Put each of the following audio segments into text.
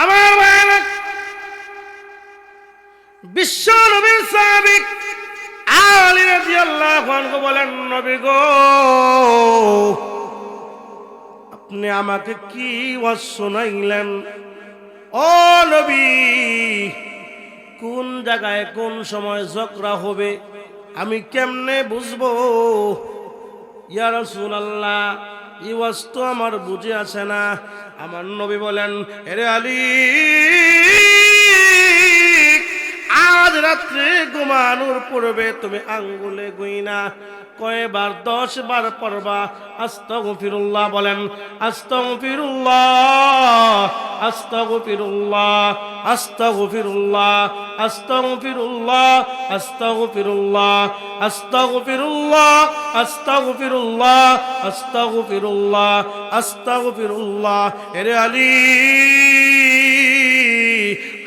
আমার ভাইরা, বিশ্ব নবীর সাহাবী আলী রাদিয়াল্লাহু আনহু বলেন, নবী গো, আপনি আমাকে কি ওয়াজ শোনাইলেন? ও নবী, কোন জায়গায় কোন সময় ঝগড়া হবে আমি কেমনে বুঝবো? ইয়া রাসূলুল্লাহ, এই ওয়াজ তো আমার বুঝে আসে না। আমার নবী বলেন, আরে আলী, আজ রাত্রে ঘুমানোর পূর্বে তুমি আঙ্গুলে গুইনা কয়বার 10 বার পড়বা আস্তাগফিরুল্লাহ। বলেন আস্তাগফিরুল্লাহ, আস্তাগফিরুল্লাহ, আস্তাগফিরুল্লাহ, আস্তাগফিরুল্লাহ, আস্তাগফিরুল্লাহ, আস্তাগফিরুল্লাহ, আস্তাগফিরুল্লাহ, আস্তাগফিরুল্লাহ, আস্তাগফিরুল্লাহ। এরে আলী,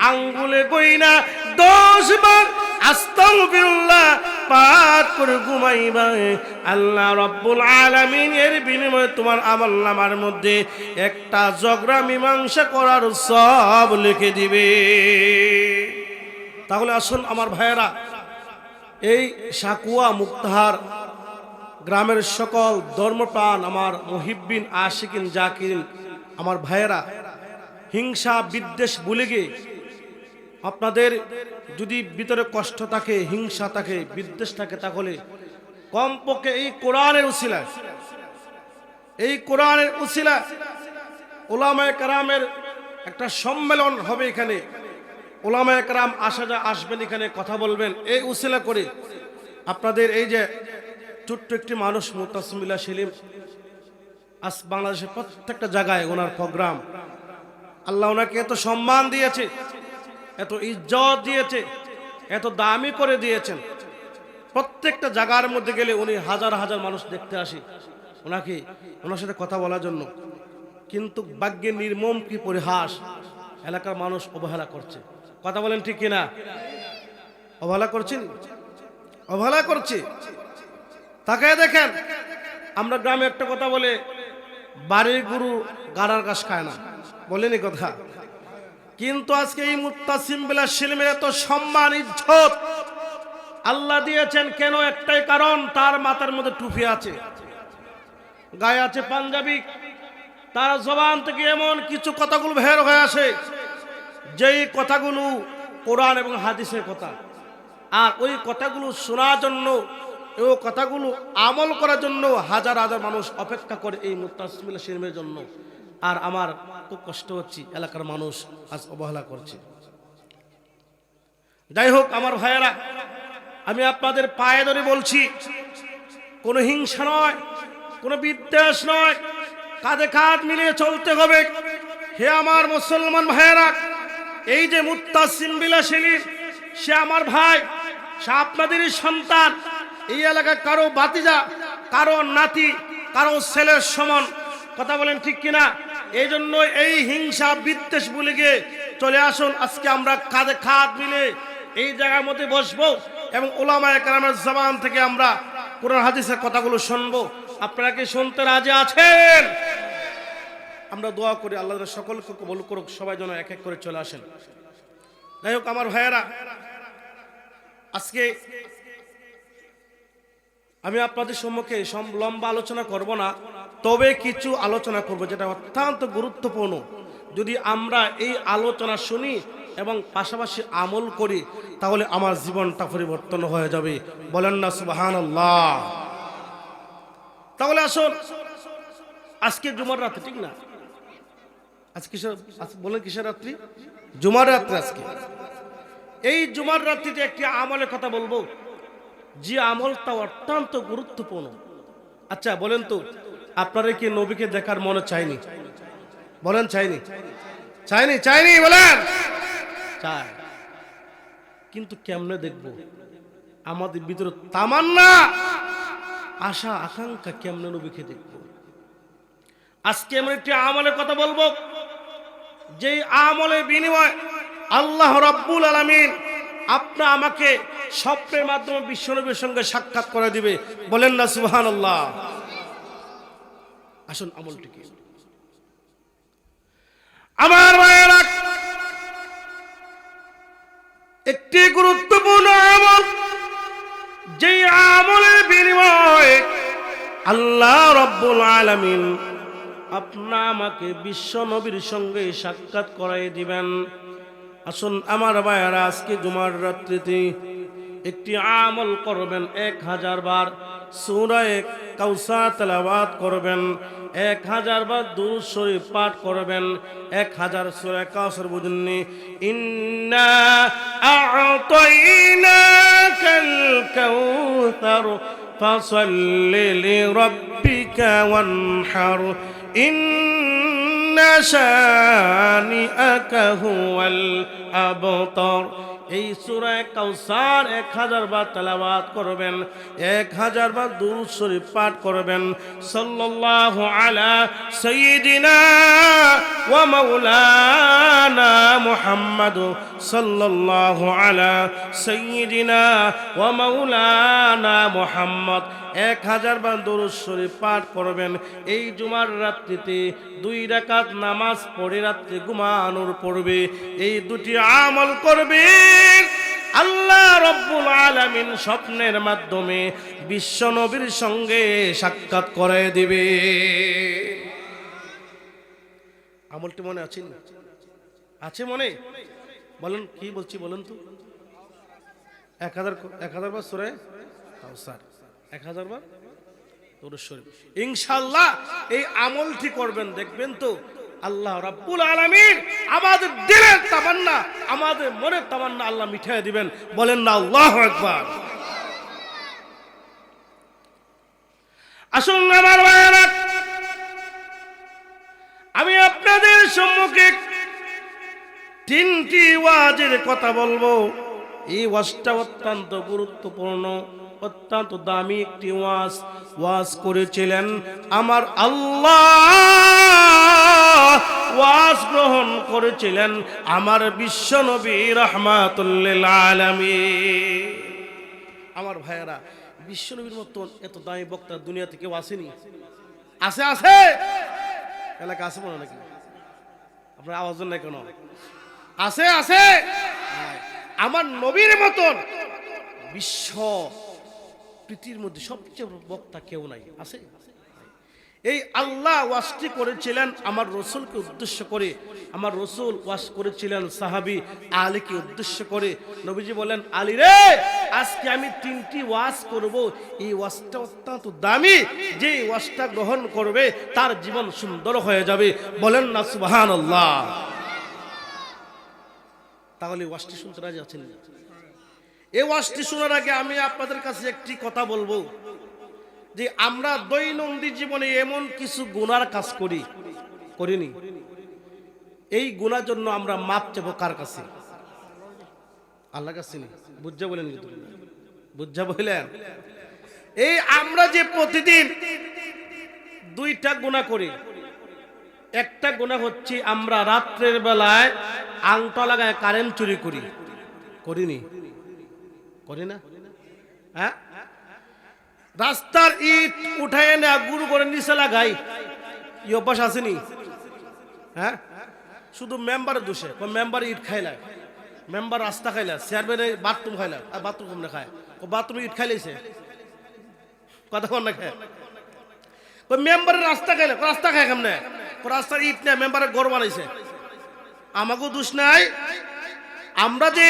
আঙ্গুলে গইনা 10 বার আস্তাগফিরুল্লাহ পাঠ করে ঘুমাইবা। আল্লাহ রাব্বুল আলামিন এর বিনিময়ে তোমার আমলনামার মধ্যে একটা ঝগড়া মীমাংসা করার সওয়াব লিখে দিবে। তাহলে আসুন আমার ভাইয়েরা, এই সাকুয়া মুক্তাহার গ্রামের সকল ধর্মপ্রাণ আমার মুহিব্বিন আশিকিন জাকিরিন আমার ভাইয়েরা, হিংসা বিদ্বেষ ভুলে গিয়ে আপনাদের যদি ভিতরে কষ্ট থাকে, হিংসা থাকে, বিদ্বেষ থাকে, তাহলে কমপক্ষে এই কোরআনের উসিলা, এই কোরআনের উসিলা উলামায়ে কেরামের একটা সম্মেলন হবে। এখানে উলামায়ে কেরাম আসবেন, এখানে কথা বলবেন। এই উসিলা করে আপনাদের এই যে ছোট্ট একটি মানুষ মুতাসিম বিল্লাহ সেলিম, আজ বাংলাদেশের প্রত্যেকটা জায়গায় ওনার প্রোগ্রাম। আল্লাহ ওনাকে এত সম্মান দিয়েছে, এত ইজ্জত দিয়েছে, এত দামি করে দিয়েছেন। প্রত্যেকটা জায়গার মধ্যে গেলে উনি হাজার হাজার মানুষ দেখতে আসে ওনাকে, ওনার সাথে কথা বলার জন্য। কিন্তু ভাগ্যের নির্মম কি পরিহাস, এলাকার মানুষ অবহেলা করছে। কথা বলেন ঠিক কিনা? অবহেলা করছেন, অবহেলা করছে। তাকায় দেখেন, আমরা গ্রামে একটা কথা বলে, বাড়ির গরু গাড়ার ঘাস খায় না, বলেনি কথা? কিন্তু আজকে এই মুতাসিম বিল্লাহ সেলিমের এত সম্মান ইজ্জত আল্লাহ দিয়েছেন কেন? একটাই কারণ, তার মাথার মধ্যে টুপি আছে, গায়ে আছে পাঞ্জাবি, তার জবান থেকে এমন কিছু কথাগুলো বের হয়ে আসে যেই কথাগুলো কোরআন এবং হাদিসের কথা। আর ওই কথাগুলো শোনার জন্য, ওই কথাগুলো আমল করার জন্য হাজার হাজার মানুষ অপেক্ষা করে এই মুতাসিম বিল্লাহ সেলিমের জন্য। আর আমার খুব কষ্ট হচ্ছে, এলাকার মানুষ আজ অবহেলা করছে। যাই হোক আমার ভাইয়েরা, আমি আপনাদের পায়ে ধরে বলছি, কোনো হিংসা নয়, কোনো বিদ্বেষ নয়, কাঁধে কাঁধ মিলিয়ে চলতে হবে। হে আমার মুসলমান ভাইয়েরা, এই যে মুতাসিম বিল্লাহ সেলিম, সে আমার ভাই, সে আপনাদেরই সন্তান। এই এলাকায় কারো ভাতিজা, কারো নাতি, কারো ছেলের সমান। কথা বলেন ঠিক কিনা? এই জন্য এই হিংসা বিদ্বেষ ভুলে গিয়ে চলে আসুন, আজকে আমরা কাঁধে কাঁধ মিলে এই জায়গার মধ্যে বসবো এবং উলামায়ে কেরামের জবান থেকে আমরা কোরআন হাদিসের কথাগুলো শুনবো। আপনারা কি শুনতে রাজি আছেন? আমরা দোয়া করি আল্লাহ সকলকে কবুল করুক, সবাই যেন এক এক করে চলে আসেন। যাই হোক আমার ভাইয়েরা, আজকে আমি আপনাদের সম্মুখে লম্বা আলোচনা করব না, তবে কিছু আলোচনা করব যেটা অত্যন্ত গুরুত্বপূর্ণ। যদি আমরা এই আলোচনা শুনি এবং পাশাপাশি আমল করি, তাহলে আমার জীবনটা পরিবর্তন হয়ে যাবে। বলেন না সুবহানাল্লাহ? তাহলে আসুন, আজকে জুমার রাত্রি, ঠিক না? আজকে বলেন কিসের রাত্রি? জুমার রাত্রি। আজকে এই জুমার রাত্রিতে একটি আমলের কথা বলবো, যে আমলটা অত্যন্ত গুরুত্বপূর্ণ। আচ্ছা বলেন তো, আপনারা কি নবীকে দেখার মনে চায়নি? বলেন চাইনি? চাইনি? চাইনি? বলেন চাই। কিন্তু কেমনে দেখব? আমাদের ভিতরে তামান্না, আশা, আকাঙ্ক্ষা, কেমনে নবীকে দেখব। আজকে আমরা একটি আমলের কথা বলবো, যেই আমলের বিনিময়ে আল্লাহ রাব্বুল আলামিন আপনি আমাকে স্বপ্নের মাধ্যমে বিশ্বনবীর সঙ্গে সাক্ষাৎ করে দিবে। বলেন না সুবহানাল্লাহ? আসুন আমলটি কি? আমার ভাইয়েরা, গুরুত্বপূর্ণ আমল, যে আমলের বিনিময়ে আল্লাহ রাব্বুল আলামিন আপনা আমাকে বিশ্ব নবীর সঙ্গে সাক্ষাৎ করাই দিবেন। আসুন আমার ভাইয়েরা, আজকে জুমার রাত্রিতে একটি আমল করবেন, 1000 বার সূরা কাউসার তেলাওয়াত করবেন, 1000 বার দুরূদ শরীফ পাঠ করবেন, 1000 সূরা কাউসার বুঝুননি, ইন্না আ'তাইনাকাল কাউসার ফাসাল্লি লিরাব্বিকা ওয়ানহার ইন্না শানিআকা হুয়াল আবতার। এই সূরা কাউসার 1000 বার তেলাওয়াত করবেন, 1000 বার দুরূদ শরীফ পাঠ করবেন। সাল্লাল্লাহু আলা সাইয়্যিদিনা ওয়া মাওলানা মুহাম্মদ, সাল্লাল্লাহু আলা সাইয়্যিদিনা ওয়া মাওলানা মুহাম্মদ। 1000 বার দুরূদ শরীফ পাঠ করবেন। এই জুমার রাত্রিতে 2 রাকাত নামাজ পড়ে রাত্রে ঘুমানোর পূর্বে এই দুটি আমল করবেন। আল্লাহ রাব্বুল আলামিন স্বপ্নের মাধ্যমে বিশ্ব নবীর সঙ্গে সাক্ষাৎ করায় দিবে। আমলটি মনে আছে? আছে মনে? বলেন, কি বলছি বলেন তো? 1000 বার সূরা কাউসার, 1000 বার দুরূদ শরীফ। ইনশাআল্লাহ এই আমলটি করবেন, দেখবেন তো আল্লাহ রাব্বুল আলামিন আমাদের দিলের তামান্না, আমাদের মনের তামান্না আল্লাহ মিটায়ে দিবেন। বলেন না আল্লাহু আকবার। আসুন আমার ভাইয়েরা, আমি আপনাদের সম্মুখে 3টি ওয়াজের কথা বলবো। এই ওয়াজটা অত্যন্ত গুরুত্বপূর্ণ, অত্যন্ত দামি একটি ওয়াজ করেছিলেন আমার আল্লাহ, ওয়াজ গ্রহণ করেছিলেন আমার বিশ্ব নবী রাহমাতুল লিল আলামিন। আমার ভাইয়েরা, বিশ্ব নবীর মতো এত দামি বক্তা দুনিয়াতে কেউ আসেনি? আছে? আছে এলাকা আছে মনে নাকি? আপনার আওয়াজ নাই কেন? আছে? আছে। আমার নবীর মতন বিশ্ব পৃথিবীর মধ্যে সবচেয়ে বক্তা কেউ নাই। আছে? এই আল্লাহ ওয়াজটি করেছিলেন আমার রসুলকে উদ্দেশ্য করে। আমার রসুল ওয়াজ করেছিলেন সাহাবী আলীকে উদ্দেশ্য করে। নবীজি বলেন, আলী রে, আজকে আমি 3টি ওয়াজ করব। এই ওয়াজটা অত্যন্ত দামি, যে ওয়াজটা গ্রহণ করবে তার জীবন সুন্দর হয়ে যাবে। বলেন না সুবহানাল্লাহ। তাহলে ওয়াজটি শুনতে রাজি আছেন? এই ওয়াজটি শোনার আগে আমি আপনাদের কাছে একটি কথা বলবো, যে আমরা দৈনন্দিন জীবনে এমন কিছু গুনার কাজ করিনি। এই গুনার জন্য আমরা মাপ চাইবো কার কাছে? আল্লাহর কাছে। বুঝা বলেন? বুঝা বললেন? এই আমরা যে প্রতিদিন 2টা গুনাহ করি। একটা গুনাহ হচ্ছে আমরা রাত্রের বেলায় আংটা লাগায় কারেন্ট চুরি করিনি? করি না? হ্যাঁ? রাস্তার ইট উঠায় না গুরু করে নিচে লাগাই, এই অভ্যাস আসেনি? হ্যাঁ? শুধু মেম্বারের দোষে, মেম্বার ইট খাইলা, মেম্বার রাস্তা খাইলা, চেয়ারম্যান বাথরুম খাইলা, আর বাথরুম কম না খায়, বাথরুম ইট খাইলেছে, কথা কম না খায়। মেম্বারের রাস্তা খাইলে, রাস্তা খায় কেমনে? রাস্তার ইট নেই, মেম্বারের ঘর বানাইছে। আমাকেও দোষ নাই। আমরা যে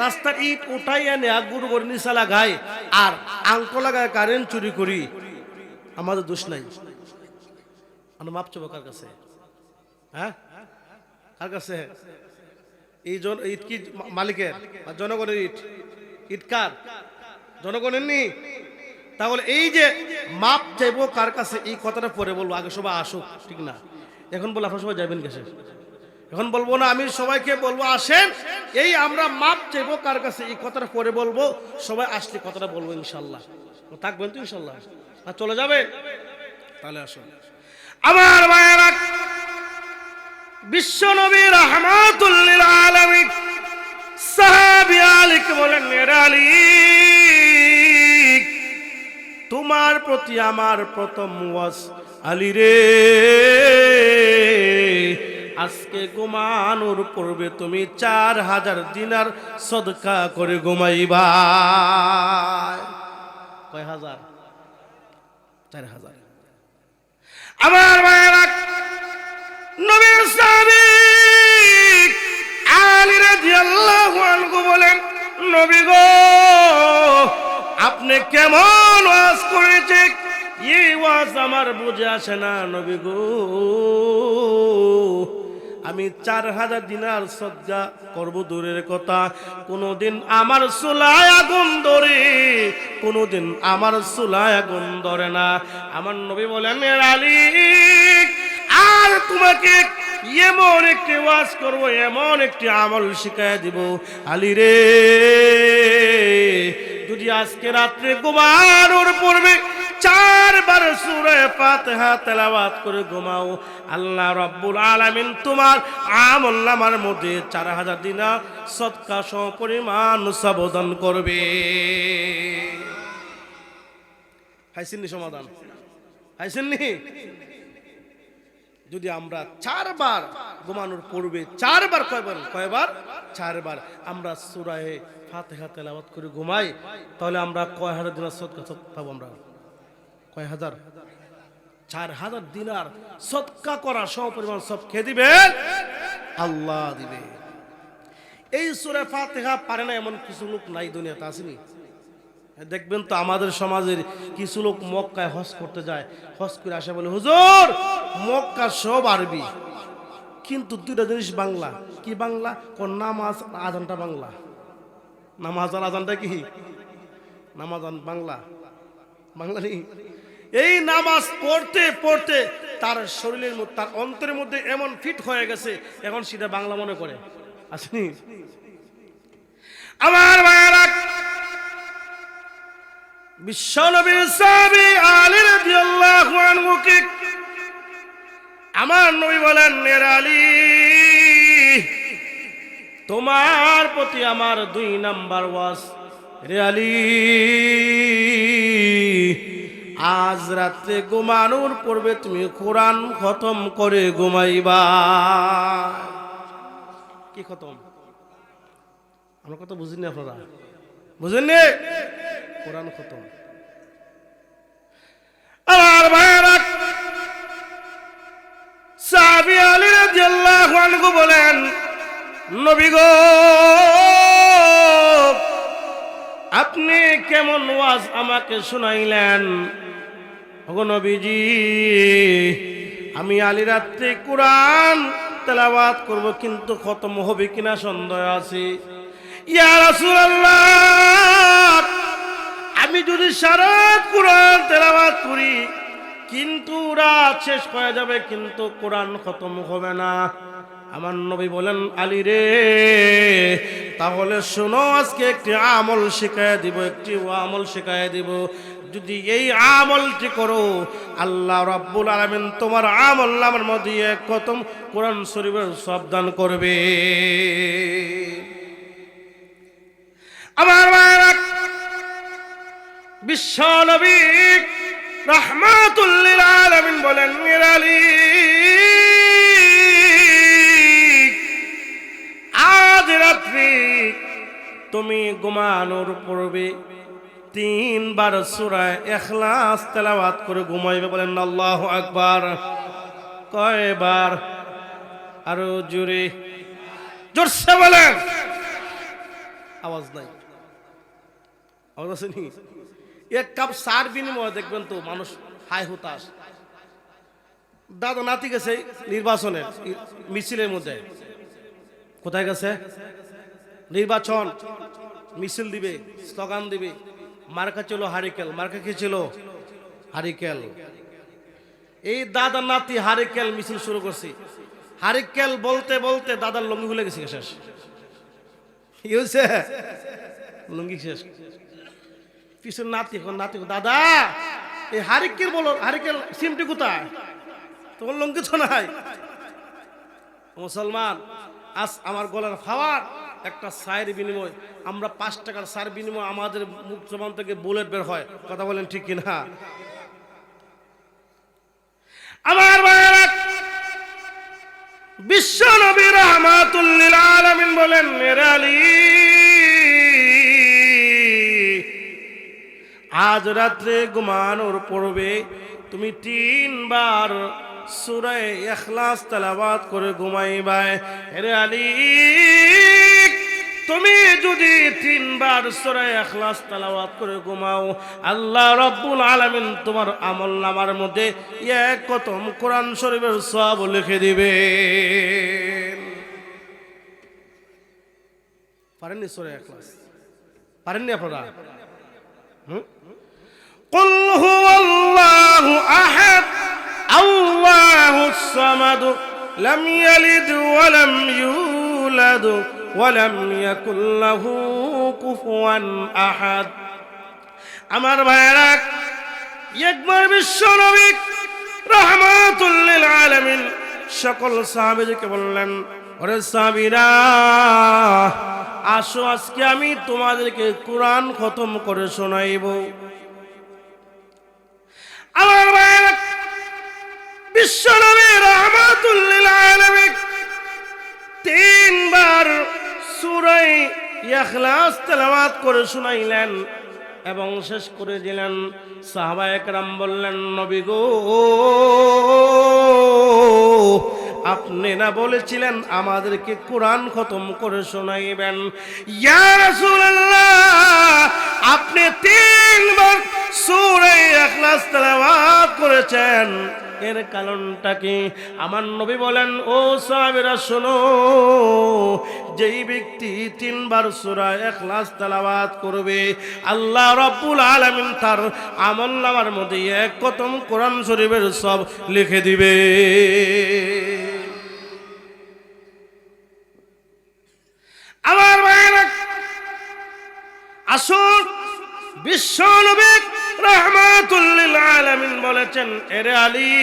রাস্তার ইট উঠাই এনে গুরু করে নিচে লাগাই আর আঙ্ক লাগায় কারেন্ট চুরি করি, আমাদের দোষ নাই। আমরা মাপ চাবো কার কাছে? হ্যাঁ? কার কাছে? এই ইট কি মালিকের? জনগণের ইট? ইট কার? জনগণের নি? তাহলে এই যে মাপ চাইবো কার কাছে, এই কথাটা পরে বলবো। আগে সবাই আসুক, ঠিক না? এখন বলে আপনারা সবাই যাবেন গেছে, এখন বলবো না, আমি সবাইকে বলবো আসেন। এই আমরা মাপ চাইবো কার কাছে, এই কথাটা পরে বলবো। সবাই আসলে কথাটা বলবো ইনশাল্লাহ। থাকবেন তো ইনশাল্লাহ? আর চলে যাবে? তাহলে আসুন আমার ভাইয়েরা, বিশ্ব নবী রাহমাতুল লিল আলামিন সাহাবী আলীকে বলেন, আলী, তোমার প্রতি আমার প্রথম ওয়াজ, আলী রে আজকে ঘুমানোর পূর্বে তুমি 4000 দিনার সদকা করে ঘুমাইবা। কয় হাজার? 4000। আমার ভাইরা, নবীর সাহাবী আলী রাদিয়াল্লাহু আনহু বলেন, নবী গো, আপনি কেমন ওয়াজ করেছেন, এই ওয়াজ আমার বুঝে আসে না নবী গো। আমি 4000 দিনার সদকা করব দূরের কথা, কোনদিন আমার চুলায় আগুন ধরে, কোনদিন আমার চুলায় আগুন ধরে না। আমার নবী বলেন, আলী, আর তোমাকে এমন একটি ওয়াজ করব, এমন একটি আমল শিখায় দিব, আলী রে, যদি আজকে রাত্রে ঘুমানোর পূর্বে 4 বার সূরা ফাতিহা তেলাওয়াত করে ঘুমাও, আল্লাহ রাব্বুল আলামিন তোমার আমলনামার মধ্যে 4000 দিনার সদকা সমপরিমাণ সবদান করবে। হাইসিননি সমাধান? হাইসিননি? যদি আমরা 4 বার ঘুমানোর পূর্বে 4 বার, কয়বার? 4 বার আমরা সূরা ফাতিহা তেলাওয়াত করে ঘুমাই, তাহলে আমরা কয় হাজার দিনার সদকা পাবো? আমরা কয় হাজার? 4000 দিনার সদকা করা সমপরিমাণ সব কে দিবেন? আল্লাহ দিবে। এই সূরা ফাতিহা পারে না এমন কিছু লোক নাই দুনিয়াতে, আসেনি? দেখবেন তো আমাদের সমাজের কিছু লোক মক্কায় হজ করতে যায়, হজ করে আসে বলে, হুজুর মক্কা সব আরবি, কিন্তু 2টা জিনিস বাংলা। কি বাংলা? কোন নামাজ আজানটা বাংলা। নামাজ আর আজানটা কি? নামাজ বাংলা, বাংলা নেই। এই নামাজ পড়তে পড়তে তার শরীরের মধ্যে, তার অন্তরের মধ্যে এমন ফিট হয়ে গেছে, এখন সেটা বাংলা মনে করে, আসেনি? আমার ভাইরা, বিশ্বনবীর সাহাবী আলী রাদিয়াল্লাহু আনহু কে আমার নবী বলেন, আলী, তোমার প্রতি আমার 2 নাম্বার ওয়াজ, রে আলী, আজ রাত্রে ঘুমানোর পূর্বে তুমি কোরআন খতম করে ঘুমাইবা। কি খতম? আমরা কথা বুঝিনি, আপনারা বুঝেননি? কোরআন খতম। আমার ভাইরা, সাহাবী আলী রাদিয়াল্লাহু আনহু বলেন, নবী গো, আপনি কেমন ওয়াজ আমাকে শুনাইলেন? ওগো নবীজি, আমি আলী রাত্রে কোরআন তেলাওয়াত করব, কিন্তু খতম হবে কিনা সন্দেহ আছে। ইয়া রাসূলুল্লাহ, আমি যদি সারা কোরআন তেলাওয়াত করি, কিন্তু রাত শেষ হয়ে যাবে, কিন্তু কোরআন খতম হবে না। আমার নবী বলেন, আলী রে, তাহলে শোনো, আজকে একটি আমল শিখায় দিব, একটি আমল শিখায় দিব। যদি এই আমলটি করো, আল্লাহ রাব্বুল আলামিন তোমার আমলনামার মধ্যে খতম কোরআন শরীফের সওয়াব দান করবে। আমার ভাইরা, বিশ্ব নবী রাহমাতুল লিল আলামিন বলেন, আলী, আজ রাত্রি তুমি ঘুমানোর পূর্বে 3 বার সূরা ইখলাস তেলাওয়াত করে ঘুমাইবে। বলেন আল্লাহু আকবার। কয়বার? আরো জোরে, জোরসে বলেন। আওয়াজ নাই, আওয়াজ আসেনি? 1 কাপ চার বিনিময়ে দেখবেন তো মানুষ হাই হুতাশ। দাদা নাতি গেছে নির্বাচনের মিছিলের মধ্যে, কোথায় গেছে? নির্বাচন মিছিল দিবে, স্লোগান দিবে, মার্কা ছিল হারিকেল। মার্কা কি ছিল? হারিকেল। এই দাদা নাতি হারিকেল মিছিল শুরু করছি। হারিকেল বলতে বলতে দাদার লুঙ্গি খুলে গেছে, শেষ। কি হয়েছে? লুঙ্গি শেষ। পিছনে নাতি, নাতি, দাদা এই হারিকেল বলো, হারিকেল সিমটি কোথায়? তোমার লুঙ্গি তো নাই। মুসলমান, আজ আমার গলার ফাওয়ার একটা সায়ের বিনিময়, আমরা 5 টাকার সার বিনিময় আমাদের মুখ জবান থেকে বুলেট বের হয়। কথা বলেন ঠিক কিনা? আমার ভাইরা, বিশ্ব নবী রাহমাতুল লিল আলামিন বলেন, মেরে আলী, আজ রাত্রে ঘুমানোর পূর্বে তুমি 3 বার সূরা ইখলাস তেলাওয়াত করে ঘুমাইবা। হে আলী, তুমি যদি 3 বার সূরা ইখলাস তেলাওয়াত করে ঘুমাও, আল্লাহ রাব্বুল আলামিন তোমার আমলনামার মধ্যে এক খতম কোরআন শরীফের সওয়াব লিখে দিবে। পারেননি সূরা ইখলাস? পারেননি আপনারা? قل هو الله أحد الله الصمد لم يلد ولم يولد ولم يكن له كفوا أحد। আমার ভাইরা, একবার বিশ্ব নবী রাহমাতুল লিল আলামিন সকল সাহাবীদেরকে বললেন, ওরে সাহাবীরা, আসো আজকে আমি তোমাদেরকে কোরআন খতম করে শোনাইব। আমার ভাইরা, বিশ্ব নবী রাহমাতুল লিল আলামিন 3 বার সূরা ইখলাস তেলাওয়াত করে শুনাইলেন এবং শেষ করে দিলেন। সাহাবায়ে কেরাম বললেন, নবী গো, আপনি না বলেছিলেন আমাদেরকে কোরআন খতম করে শোনাইবেন? ইয়া রাসূলুল্লাহ, আপনি 3 বার সূরা ইখলাস তেলাওয়াত করেছেন, এর কারণটা কি? আমার নবী বলেন, ও সাহাবীরা শোনো, যেই ব্যক্তি 3 বার সূরা ইখলাস তেলাওয়াত করবে, আল্লাহ রাব্বুল আলামিন তার আমলনামার মধ্যে এক খতম কোরআন শরীফের সব লিখে দিবে। আমার ভাইরা, আসুন, বিশ্ব নবী রাহমাতুল লিল আলামিন বলেছেন, এরে আলী,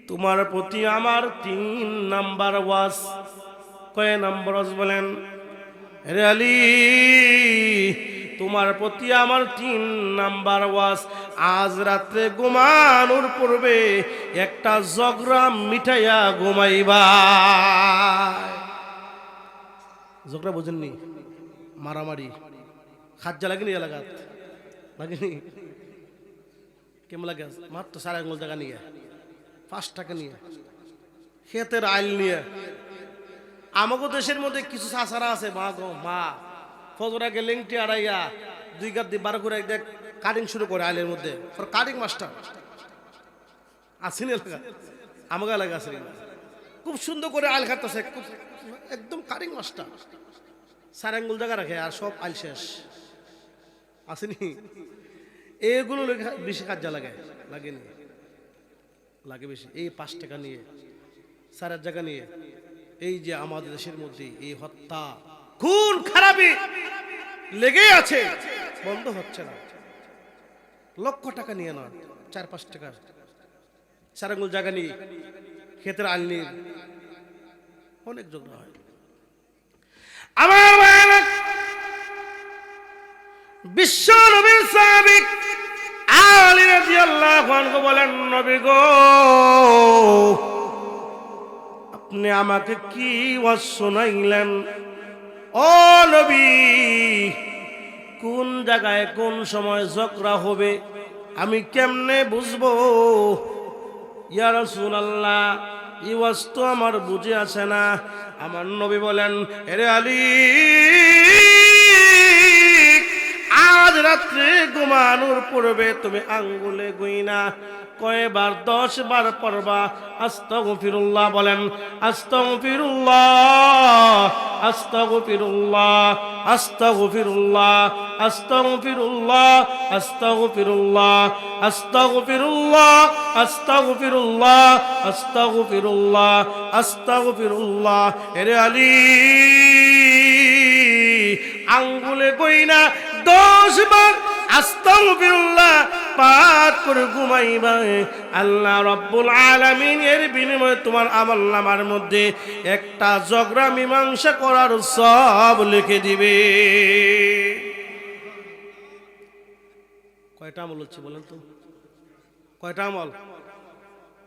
তোমার প্রতি আমার 3 নাম্বার ওয়াজ। কয় নাম্বার ওয়াজ বলেন? এরে আলী, তোমার প্রতি আমার 3 নাম্বার ওয়াজ। আজ রাত্রে ঘুমানোর পূর্বে একটা জগরা মিঠাইয়া ঘুমাইবা। জগরা বুঝেননি? মারামারি, খাজ্জা লাগেনি এলাকাত? লাগেনি? কেমন লাগে? মাত্র 4 আঙ্গুল জায়গা নিয়ে, 5 টাকা নিয়ে, ক্ষেতের আইল নিয়ে। আমাকে দেশের মধ্যে কিছু চাচারা আছে, মা গো মা, ফজর আগে লেংটি আড়াইয়া 2 গাদ দিয়ে 12 করে দেখ কাটিং শুরু করে আইলের মধ্যে। কাটিং মাস্টার আসেনি এলাকা? আমাকে এলাকা আছে, খুব সুন্দর করে আইল কাটতেছে, একদম কাটিং মাস্টার। 4 আঙ্গুল জায়গা রাখে আর সব আইল শেষ। আসেনি? এগুলো বেশি কাজা লাগে, লাগেনি? লাগে বেশি। এই 5 টাকা নিয়ে, 4 জায়গা নিয়ে, এই যে আমাদের দেশের মধ্যে এই হত্যা, খুন খারাপি লেগে আছে, বন্ধ হচ্ছে না। লক্ষ টাকা নিয়ে না, 4-5 টাকা 4 আঙ্গুল জায়গা নিয়ে, ক্ষেতের আইল নিয়ে অনেক ঝগড়া হয়। আমার ভাইরা, বিশ্ব নবীর সাহাবী আলী রাদিয়াল্লাহু আনহু বলেন, নবী গো, আপনি আমাকে কি ওয়াজ শোনাইলেন? ও নবী, কোন জায়গায় কোন সময় ঝগড়া হবে আমি কেমনে বুঝবো? ইয়া রাসূলুল্লাহ, এই ওয়াজ তো আমার বুঝে আসে না। আমার নবী বলেন, হে আলী, আজ রাত্রে ঘুমানোর পূর্বে তুমি আঙ্গুলে গুইনা কয়বার 10 বার পড়বা আস্তাগফিরুল্লাহ। বলেন, আস্তাগফিরুল্লাহ, আস্তাগফিরুল্লাহ, আস্তাগফিরুল্লাহ, আস্তাগফিরুল্লাহ, আস্তাগফিরুল্লাহ, আস্তাগফিরুল্লাহ, আস্তাগফিরুল্লাহ, আস্তাগফিরুল্লাহ, আস্তাগফিরুল্লাহ। হে আলী, আঙ্গুলে গইনা 10 বার আস্তাগফিরুল্লাহ পাঠ করে ঘুমাইবা। আল্লাহ রাব্বুল আলামিন এর বিনিময়ে তোমার আমলনামার মধ্যে একটা ঝগড়া মীমাংসা করার সব লিখে দিবে। কয়টা আমল হচ্ছে বলেন তো? কয়টা আমল?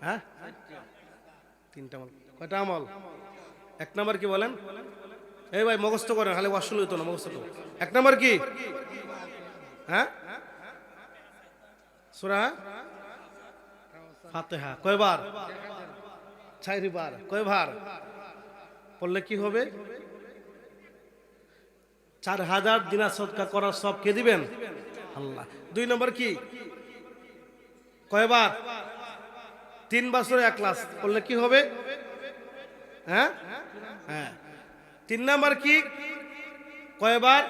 হ্যাঁ, 3টা আমল। কয়টা আমল? 1 নাম্বার কি বলেন? এই ভাই মুখস্থ করেন, খালি আসলে হইতো না, মুখস্থ করেন। 1 নাম্বার কি? হ্যাঁ, সূরা ফাতিহা। কয়বার? 4 বার। কয়বার পড়লে কি হবে? 4000 দিনার সদকা করার সব কে দিবেন? আল্লাহ। 2 নম্বর কি? কয়বার? 3 বছরে 1 লাখ পড়লে কি হবে? হ্যাঁ হ্যাঁ। 3 নম্বর কি? কয়বার?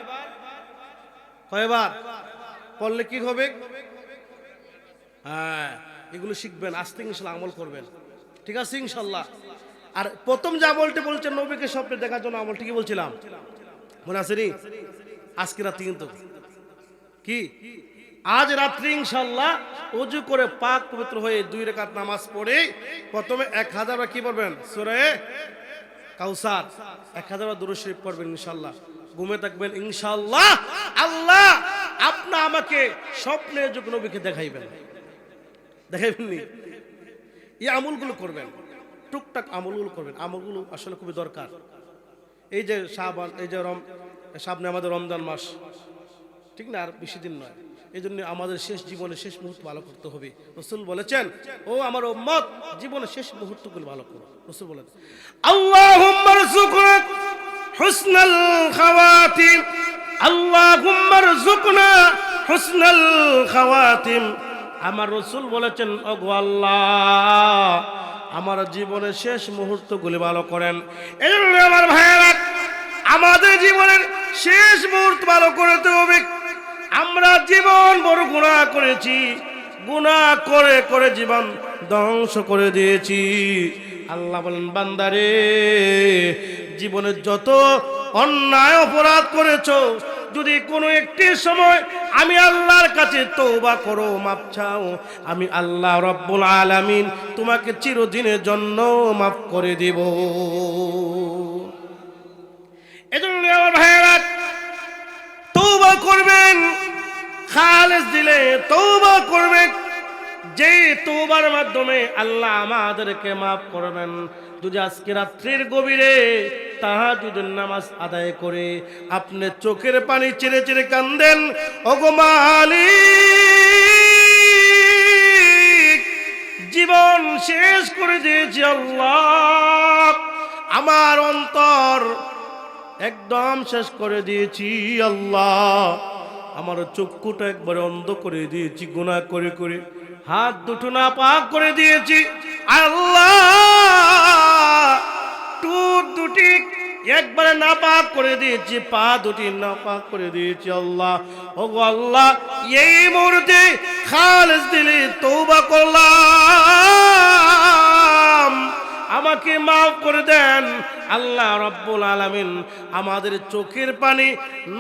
কয়বার পড়লে কি হবে? হ্যাঁ, এগুলো শিখবেন, আস্তে ইনশাল্লাহ আমল করবেন। ঠিক আছে ইনশাল্লাহ। আর প্রথম যে আমলটি বলছেন নবীকে স্বপ্নে দেখার জন্য, আমলটি কি বলছিলাম মনে আছে নি? আজকে রাত্রি কিন্তু কি, আজ রাত্রি ইনশাল্লাহ ওযু করে পাক পবিত্র হয়ে 2 রাকাত নামাজ পড়ে প্রথমে 1000 বার কি পড়বেন? সূরা কাউসার। 1000 বার দুরূদ শরীফ পড়বেন ইনশাল্লাহ। ঘুমে থাকবেন ইনশাল্লাহ। আল্লাহ আপনি আমাকে স্বপ্নে যুগ নবীকে দেখাইবেন। দেখাইবেন নি? এই আমলগুলো করবেন, টুকটাক আমলগুলো করবেন। আমলগুলো আসলে খুবই দরকার। এই যে শাবান, এই যে সামনে আমাদের রমজান মাস, ঠিক না? আর বেশি দিন নয়। এই জন্য আমাদের শেষ জীবনে শেষ মুহূর্ত ভালো করতে হবে। রাসূল বলেছেন, ও আমার উম্মত, জীবনের শেষ মুহূর্তগুলো ভালো করো। রাসূল বলেন, আল্লাহুম্মা রযুকনা হুসনাল খাওয়াতিম, আল্লাহুম্মা রযুকনা হুসনাল খাওয়াতিম। আমার রাসূল বলেছেন, ওগো আল্লাহ আমার জীবনের শেষ মুহূর্তগুলি ভালো করেন। এই জন্য আমার ভাইয়েরা, আমাদের জীবনের শেষ মুহূর্ত ভালো করতে হবে। আমরা জীবন বড় গুনাহ করেছি, গুনাহ করে করে জীবন ধ্বংস করে দিয়েছি। আল্লাহ বলেন, বান্দারে জীবনের যত অন্যায় অপরাধ করেছো, যদি কোনো একটি সময় আমি আল্লাহর কাছে তওবা করো, মাপ চাও, আমি আল্লাহ রব্বুল আলামিন তোমাকে চিরদিনের জন্য মাফ করে দেব। এজন্য আমার ভাইয়েরা তওবা করবেন, খালেস দিলে তওবা করবেন, যে তওবার মাধ্যমে আল্লাহ আমাদেরকে মাফ করবেন। যদি আজকে রাত্রির গভীরে তাহাজ্জুদের নামাজ আদায় করে আপনি চোখের পানি ছেড়ে ছেড়ে কান্দেন, ওগো মালিক জীবন শেষ করে দিয়েছি আল্লাহ, আমার অন্তর একদম শেষ করে দিয়েছি আল্লাহ, আমার চক্ষুটা একবারে অন্ধ করে দিয়েছি গুনাহ করে করে, হাত দুটো না পাক করে দিয়েছি আল্লাহ, টুট দুটি একবারে না পাক করে দিয়েছি, পা দুটি না পাক করে দিয়েছি আল্লাহ। ওগো আল্লাহ এই মুহূর্তে খালেস দিলে তওবা করলাম, আমাকে মাফ করে দেন। আল্লাহ রাব্বুল আলামিন আমাদের চোখের পানি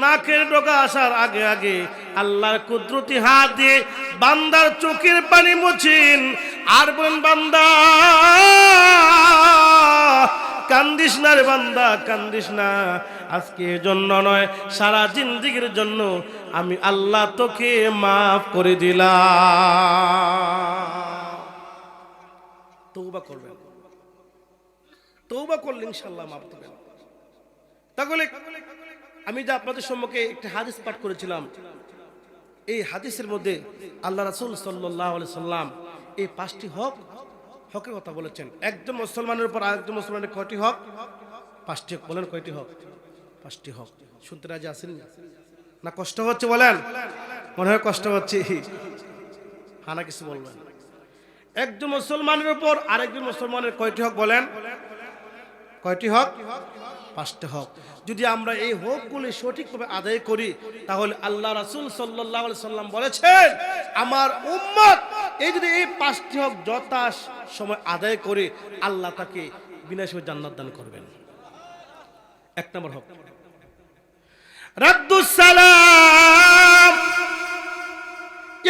নাকের ডগা আসার আগে আগে আল্লাহর কুদরতি হাত দিয়ে বান্দার চোখের পানি মুছেন, আর বলেন, বান্দা কান্দিস না রে বান্দা, কান্দিস না, আজকে জন্য নয় সারা জিন্দেগীর জন্য আমি আল্লাহ তোকে মাফ করে দিলাম। তওবা করবেন, তওবা করলে ইনশাআল্লাহ মাফ দেবেন। তাহলে আমি যে আপনাদের সম্মুখে একটা হাদিস পাঠ করেছিলাম, এই হাদিসের মধ্যে আল্লাহ রাসূল সাল্লাল্লাহু আলাইহি সাল্লাম এই 5টি হকের কথা বলেছেন। একজন মুসলমানের উপর আরেকজন মুসলমানের কয়টি হক? 5টি হক। বলেন কয়টি হক? 5টি হক। শুনতে রাজি আছেন না? কষ্ট হচ্ছে বলেন? মনে হয় কষ্ট হচ্ছে। হানা কিছু বলবেন। একজন মুসলমানের উপর আরেকজন মুসলমানের কয়টি হক বলেন? কয়টি হক? 5টি হক। যদি আমরা এই হকগুলি সঠিকভাবে আদায় করি তাহলে আল্লাহ রাসূল সাল্লাল্লাহু আলাইহি সাল্লাম বলেছেন, আমার উম্মত এই যদি এই 5টি হক যথা সময় আদায় করে আল্লাহ তাকে বিনা হিসাবে জান্নাত দান করবেন। 1 নম্বর হক রাদ্দুস সালাম।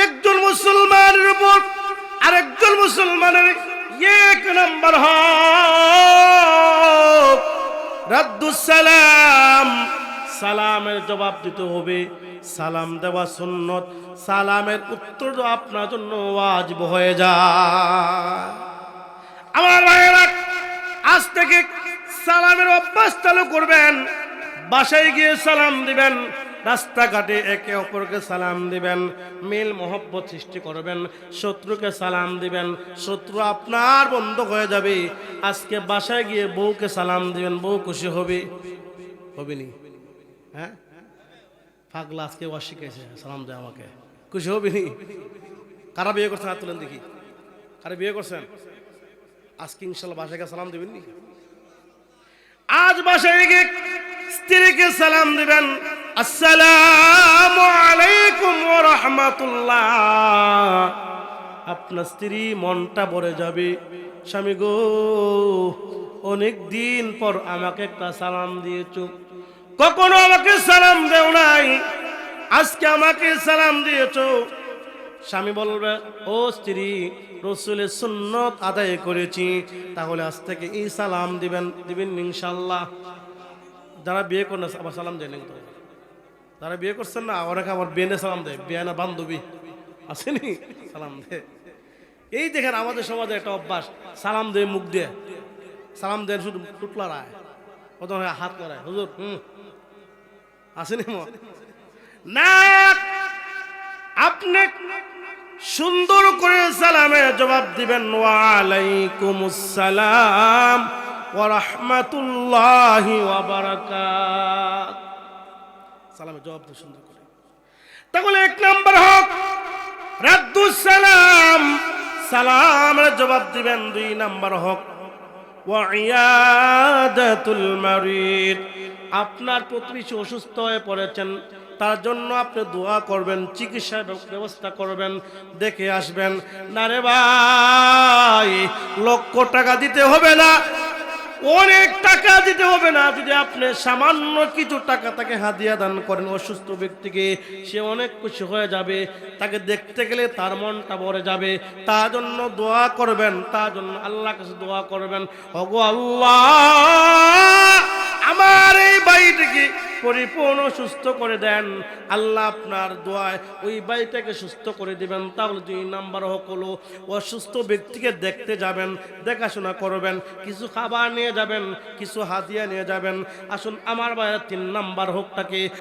একজন মুসলমানের উপর আরেকজন মুসলমানের 1 নম্বর হক রাদ্দুস সালাম, সালামের জবাব দিতে হবে। সালাম দেওয়া সুন্নত, সালামের উত্তর আপনার জন্য ওয়াজিব হয়ে যায়। আমার ভাইয়েরা, আজ থেকে সালামের অভ্যাস চালু করবেন। বাসায় গিয়ে সালাম দিবেন, রাস্তাঘাটে একে অপরকে সালাম দিবেন, মিল মহব্বত সৃষ্টি করবেন। শত্রুকে সালাম দিবেন, শত্রু আপনার বন্ধ হয়ে যাবে। আজকে বাসায় গিয়ে বউকে সালাম দিবেন, বউ খুশি হবে, হবে নি? হ্যাঁ, পাগলা আজকে অশিখেছে সালাম দেয় আমাকে, খুশি হবে নি? কারা বিয়ে করছেন হাত তুলেন দেখি, কারা বিয়ে করছেন? আজকে ইনশাল্লাহ বাসায় গিয়ে সালাম দিবেন নি? আজ বাসায় গিয়ে স্ত্রীকে সালাম দিবেন, আসসালামু আলাইকুম ওয়া রাহমাতুল্লাহ। আপনার স্ত্রী মনটা ভরে যাবে, স্বামী গো অনেক দিন পর আমাকে একটা সালাম দিয়েছো, কখনো আমাকে সালাম দেও নাই, আজকে আমাকে সালাম দিয়েছো। স্বামী বলবে, ও স্ত্রী, রাসূলের সুন্নত আদায় করেছি, তাহলে আজ থেকে এই সালাম দিবেন ইনশাআল্লাহ। যারা বিয়ে করেন আবার সালাম দেন, যারা বিয়ে করছেন না অনেকে আবার বেনে সালাম দেয়, বেয়ানা বান্ধবী আসেনি সালাম দেয়। এই দেখেন আমাদের সমাজে একটা অভ্যাস, সালাম দেয় মুখ দিয়ে, সালাম দেয় শুধু টুটলা রায়, প্রথম হাত করায়, হুজুর আসেনি না। আপনি সুন্দর করে সালামের জবাব দিবেন, ওয়া আলাইকুমুস সালাম ওয়া রাহমাতুল্লাহি ওয়া বারাকাত। সালামের জবাব দিন সুন্দর করে। তাহলে এক নাম্বার হক রাদ্দুস সালাম, সালামের জবাব দিবেন। দুই নাম্বার হক ওয়া ইয়াদাতুল মারিদ, আপনার প্রতিবেশী অসুস্থ হয়ে পড়েছেন, তার জন্য আপনি দোয়া করবেন, চিকিৎসার ব্যবস্থা করবেন, দেখে আসবেন। না রে ভাই, লক্ষ টাকা দিতে হবে না, অনেক টাকা দিতে হবে না, যদি আপনি সামান্য কিছু টাকা তাকে হাদিয়া দান করেন অসুস্থ ব্যক্তিকে, সে অনেক খুশি হয়ে যাবে। তাকে দেখতে গেলে তার মনটা ভরে যাবে, তার জন্য দোয়া করবেন, তার জন্য আল্লাহর কাছে দোয়া করবেন, ওগো আল্লাহ আমার এই ভাইটাকে পরিপূর্ণ সুস্থ করে দেন। আল্লাহ আপনার দোয়ায় ওই ভাইটাকে সুস্থ করে দিবেন। তাহলে 2 নাম্বার হলো অসুস্থ ব্যক্তিকে দেখতে যাবেন, দেখাশোনা করবেন, কিছু খাবার নিয়ে যাবেন, কিছু হাদিয়া নিয়ে যাবেন। আসুন আমার ভাইয়ের 3 নাম্বার হোকটাকে